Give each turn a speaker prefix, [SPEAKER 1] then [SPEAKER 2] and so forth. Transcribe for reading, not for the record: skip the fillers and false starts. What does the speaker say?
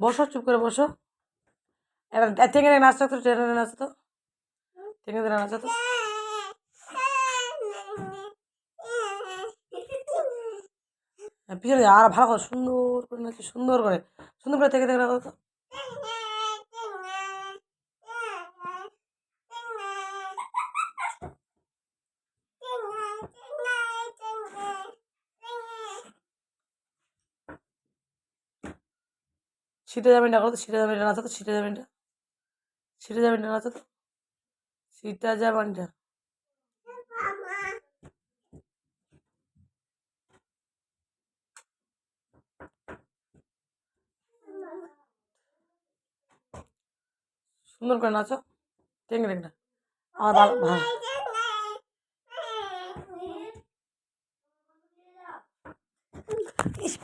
[SPEAKER 1] বসো, চুপ করে বসো। এবার টেনে নাচতো তো, টেনে নাচতো, টেনে নাচতো। পিছনে আর ভালো করে সুন্দর করে নাচো, সুন্দর করে, সুন্দর করে থেকে থেকে তো। ছিটে যাবেন না করো তো, ছিটে যাবেন না নাচো তো, ছিটে যাবেন না, ছিটে যাবেন না নাচো তো, ছিটা যাবেন না। সুন্দর করে নাচো, টেঙ্গে টেঙ্গে। আমার ভালো ভালো। ইস